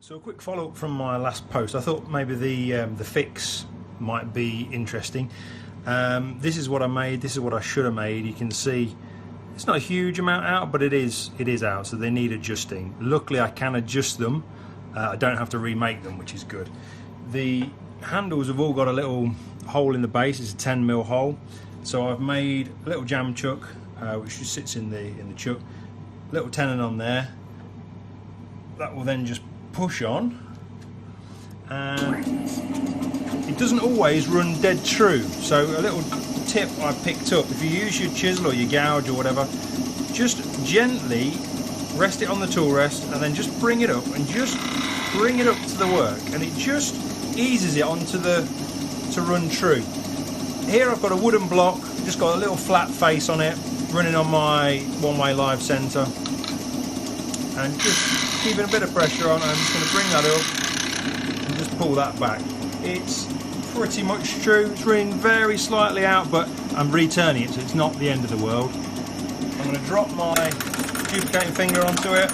So a quick follow-up from my last post. I thought maybe the fix might be interesting. This is what I made. This is what I should have made. You can see it's not a huge amount out, but it is out, so they need adjusting. Luckily I can adjust them. I don't have to remake them, which is good. The handles have all got a little hole in the base. It's a 10mm hole. So I've made a little jam chuck, which just sits in the chuck. Little tenon on there. That will then just push on, and it doesn't always run dead true. So a little tip I picked up: if you use your chisel or your gouge or whatever, just gently rest it on the tool rest, and then just bring it up and just bring it up to the work, and it just eases it onto to run true. Here I've got a wooden block, just got a little flat face on it, running on my one-way live centre, and just keeping a bit of pressure on. I'm just going to bring that up and just pull that back. It's pretty much true. It's running very slightly out, but I'm returning it, so it's not the end of the world. I'm going to drop my duplicating finger onto it,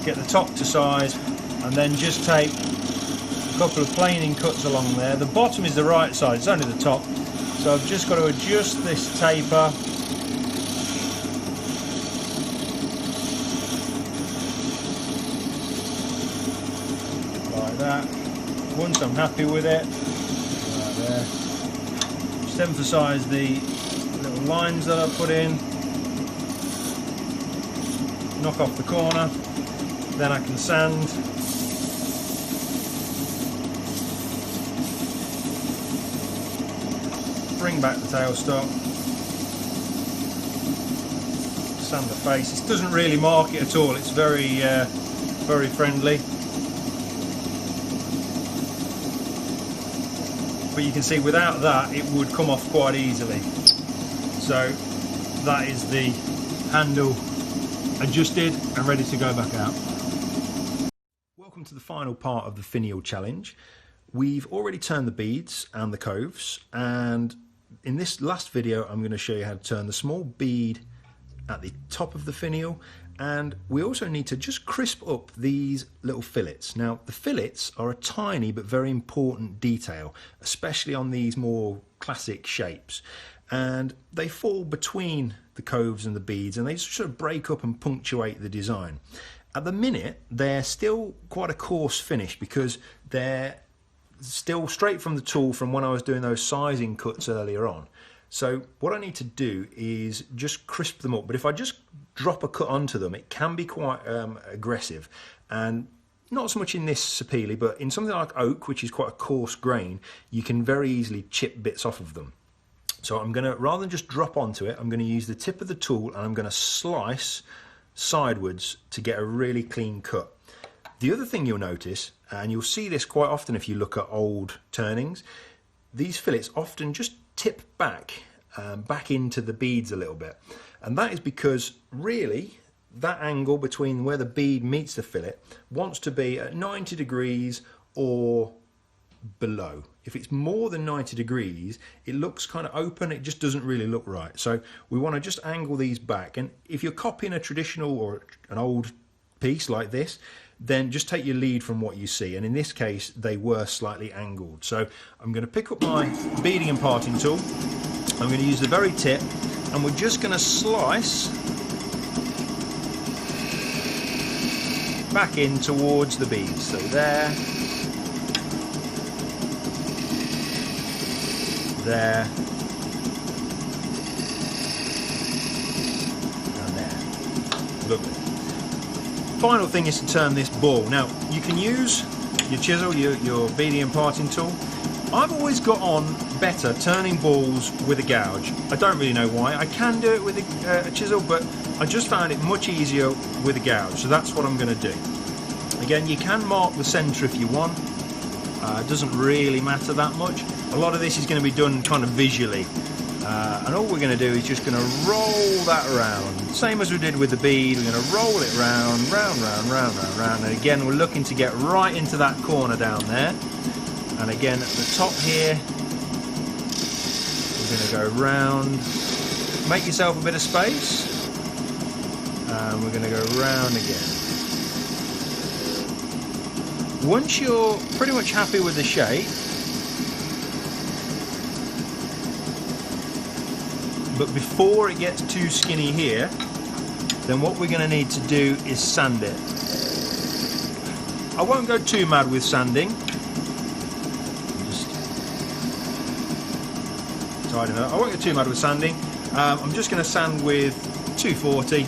get the top to size, and then just take a couple of planing cuts along there. The bottom is the right side, it's only the top, so I've just got to adjust this taper like that. Once I'm happy with it, right there, just emphasise the little lines that I put in, knock off the corner, then I can sand. Bring back the tailstock, sand the face. It doesn't really mark it at all, it's very very friendly. But you can see without that it would come off quite easily. So that is the handle adjusted and ready to go back out. Welcome to the final part of the finial challenge. We've already turned the beads and the coves, and in this last video I'm going to show you how to turn the small bead at the top of the finial, and we also need to just crisp up these little fillets. Now the fillets are a tiny but very important detail, especially on these more classic shapes, and they fall between the coves and the beads, and they sort of break up and punctuate the design. At the minute they're still quite a coarse finish because they're still straight from the tool from when I was doing those sizing cuts earlier on. So what I need to do is just crisp them up, but if I just drop a cut onto them it can be quite aggressive, and not so much in this sapele, but in something like oak, which is quite a coarse grain, you can very easily chip bits off of them. So I'm going to, rather than just drop onto it, I'm going to use the tip of the tool and I'm going to slice sidewards to get a really clean cut. The other thing you'll notice, and you'll see this quite often if you look at old turnings, these fillets often just tip back into the beads a little bit, and that is because really that angle between where the bead meets the fillet wants to be at 90 degrees or below. If it's more than 90 degrees it looks kind of open, it just doesn't really look right. So we want to just angle these back, and if you're copying a traditional or an old piece like this, then just take your lead from what you see, and in this case they were slightly angled. So I'm going to pick up my beading and parting tool, I'm going to use the very tip, and we're just going to slice back in towards the beads. So there, there, and there. Lovely. Final thing is to turn this ball. Now you can use your chisel, your beading and parting tool. I've always got on better turning balls with a gouge. I don't really know why. I can do it with a chisel, but I just found it much easier with a gouge, so that's what I'm going to do. Again, you can mark the centre if you want. It doesn't really matter that much. A lot of this is going to be done kind of visually. And all we're going to do is just going to roll that around, same as we did with the bead. We're going to roll it round, round, and again we're looking to get right into that corner down there. And again at the top here we're going to go round, make yourself a bit of space, and we're going to go round again. Once you're pretty much happy with the shape, but before it gets too skinny here, then what we're going to need to do is sand it. I won't go too mad with sanding. Just tidying it up. I won't go too mad with sanding. I'm just going to sand with 240.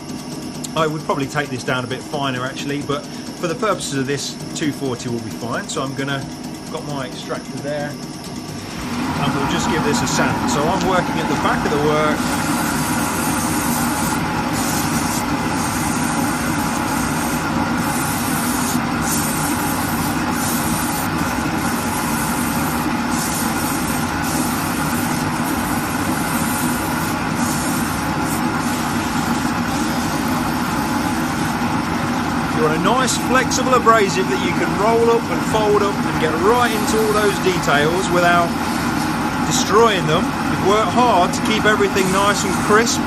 I would probably take this down a bit finer actually, but for the purposes of this, 240 will be fine. So I'm gonna, got my extractor there, and we'll just give this a sand. So I'm working at the back of the work. You want a nice flexible abrasive that you can roll up and fold up and get right into all those details without destroying them. You work hard to keep everything nice and crisp.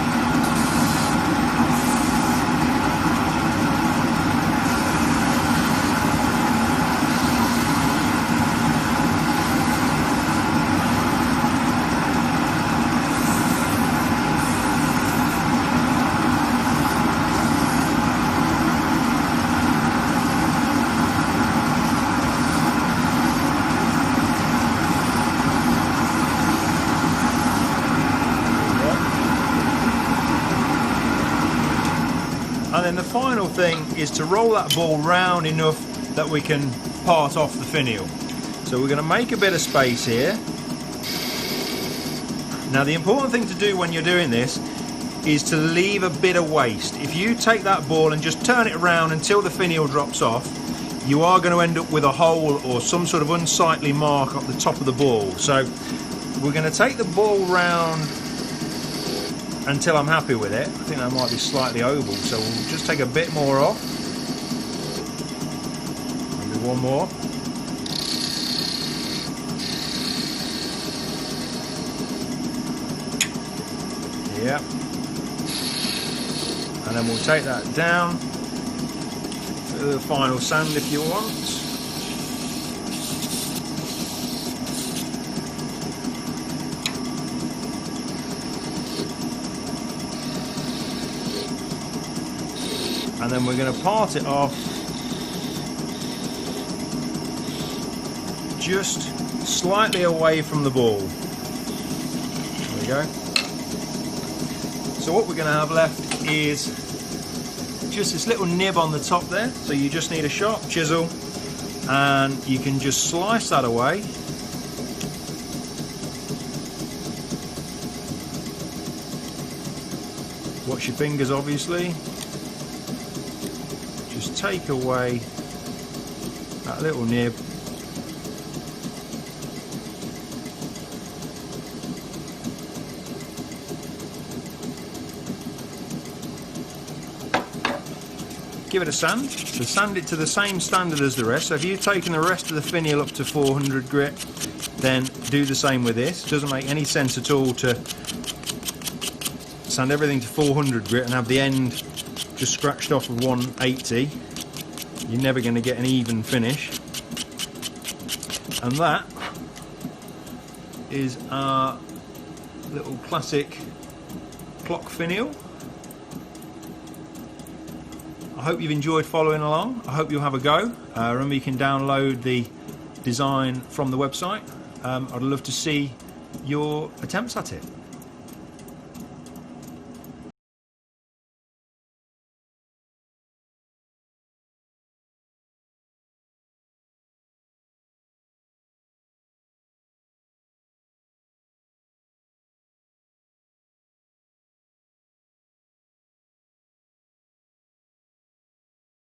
And then the final thing is to roll that ball round enough that we can part off the finial. So we're going to make a bit of space here. Now the important thing to do when you're doing this is to leave a bit of waste. If you take that ball and just turn it around until the finial drops off, you are going to end up with a hole or some sort of unsightly mark at the top of the ball. So we're going to take the ball round until I'm happy with it. I think that might be slightly oval, so we'll just take a bit more off. Maybe one more. Yep. And then we'll take that down. Do the final sand if you want. And then we're going to part it off just slightly away from the ball. There we go. So what we're going to have left is just this little nib on the top there. So you just need a sharp chisel and you can just slice that away. Watch your fingers obviously. Just take away that little nib. Give it a sand. So sand it to the same standard as the rest. So if you've taken the rest of the finial up to 400 grit, then do the same with this. It doesn't make any sense at all to sand everything to 400 grit and have the end just scratched off of 180. You're never going to get an even finish. And that is our little classic clock finial. I hope you've enjoyed following along. I hope you'll have a go. Remember, you can download the design from the website. I'd love to see your attempts at it.